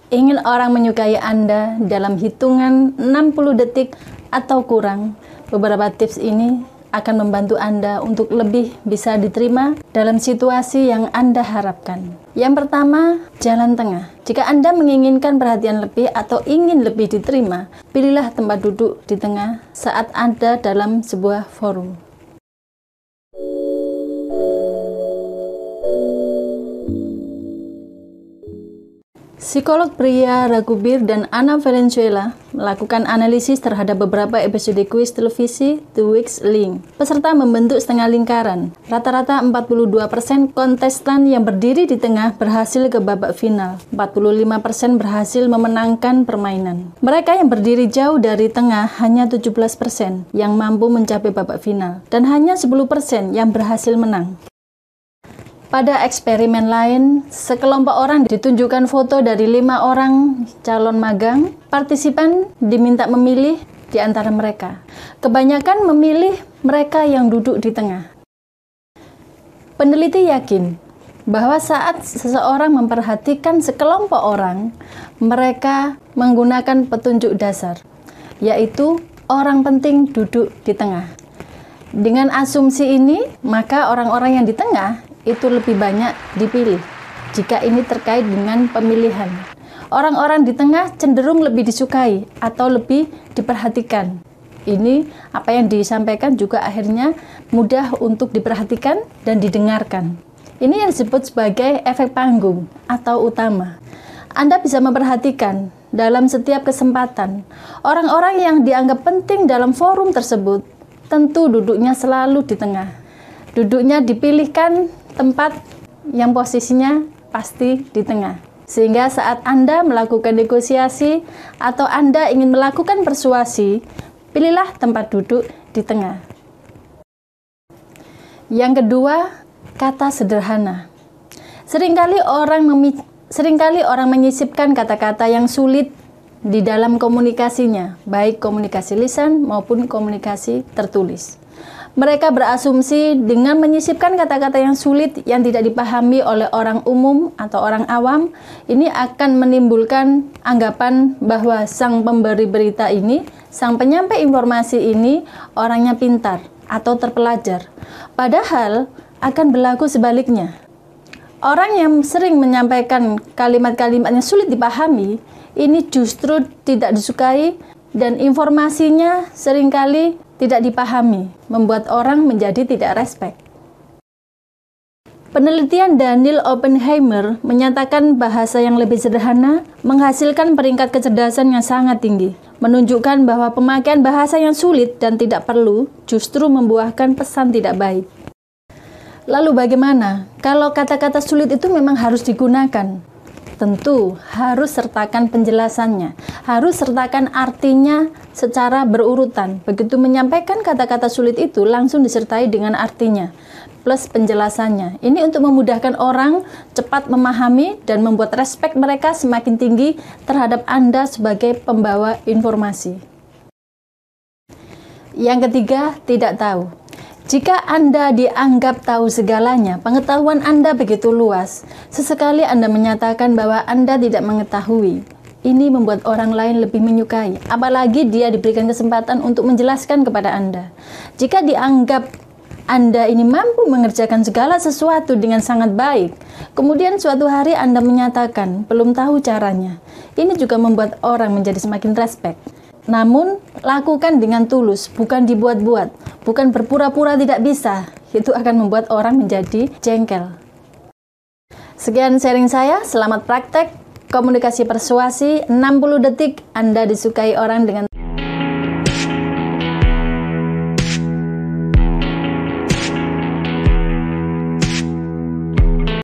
ingin orang menyukai Anda dalam hitungan 60 detik atau kurang. Beberapa tips ini akan membantu Anda untuk lebih bisa diterima dalam situasi yang Anda harapkan. Yang pertama, jalan tengah. Jika Anda menginginkan perhatian lebih atau ingin lebih diterima, pilihlah tempat duduk di tengah saat Anda dalam sebuah forum. Psikolog pria Raghuveer dan Anna Valenzuela melakukan analisis terhadap beberapa episode kuis televisi The Weak Link. Peserta membentuk setengah lingkaran. Rata-rata 42% kontestan yang berdiri di tengah berhasil ke babak final. 45% berhasil memenangkan permainan. Mereka yang berdiri jauh dari tengah hanya 17% yang mampu mencapai babak final. Dan hanya 10% yang berhasil menang. Pada eksperimen lain, sekelompok orang ditunjukkan foto dari 5 orang calon magang. Partisipan diminta memilih di antara mereka. Kebanyakan memilih mereka yang duduk di tengah. Peneliti yakin bahwa saat seseorang memperhatikan sekelompok orang, mereka menggunakan petunjuk dasar, yaitu orang penting duduk di tengah. Dengan asumsi ini, maka orang-orang yang di tengah itu lebih banyak dipilih jika ini terkait dengan pemilihan. Orang-orang di tengah cenderung lebih disukai atau lebih diperhatikan. Ini apa yang disampaikan juga akhirnya mudah untuk diperhatikan dan didengarkan. Ini yang disebut sebagai efek panggung atau utama. Anda bisa memperhatikan dalam setiap kesempatan orang-orang yang dianggap penting dalam forum tersebut tentu duduknya selalu di tengah. Duduknya dipilihkan tempat yang posisinya pasti di tengah. Sehingga saat Anda melakukan negosiasi atau Anda ingin melakukan persuasi, pilihlah tempat duduk di tengah. Yang kedua, kata sederhana. Seringkali orang menyisipkan kata-kata yang sulit di dalam komunikasinya, baik komunikasi lisan maupun komunikasi tertulis. Mereka berasumsi dengan menyisipkan kata-kata yang sulit yang tidak dipahami oleh orang umum atau orang awam, ini akan menimbulkan anggapan bahwa sang pemberi berita ini, sang penyampai informasi ini, orangnya pintar atau terpelajar. Padahal akan berlaku sebaliknya. Orang yang sering menyampaikan kalimat-kalimat yang sulit dipahami, ini justru tidak disukai dan informasinya seringkali tidak dipahami, membuat orang menjadi tidak respect. Penelitian Daniel Oppenheimer menyatakan bahasa yang lebih sederhana menghasilkan peringkat kecerdasan yang sangat tinggi, menunjukkan bahwa pemakaian bahasa yang sulit dan tidak perlu justru membuahkan pesan tidak baik. Lalu bagaimana kalau kata-kata sulit itu memang harus digunakan? Tentu harus sertakan penjelasannya, harus sertakan artinya secara berurutan. Begitu menyampaikan kata-kata sulit itu langsung disertai dengan artinya plus penjelasannya. Ini untuk memudahkan orang cepat memahami dan membuat respek mereka semakin tinggi terhadap Anda sebagai pembawa informasi. Yang ketiga, tidak tahu. Jika Anda dianggap tahu segalanya, pengetahuan Anda begitu luas, sesekali Anda menyatakan bahwa Anda tidak mengetahui. Ini membuat orang lain lebih menyukai, apalagi dia diberikan kesempatan untuk menjelaskan kepada Anda. Jika dianggap Anda ini mampu mengerjakan segala sesuatu dengan sangat baik, kemudian suatu hari Anda menyatakan belum tahu caranya, ini juga membuat orang menjadi semakin respect. Namun, lakukan dengan tulus, bukan dibuat-buat, bukan berpura-pura tidak bisa. Itu akan membuat orang menjadi jengkel. Sekian sharing saya, selamat praktek. Komunikasi persuasi, 60 detik Anda disukai orang dengan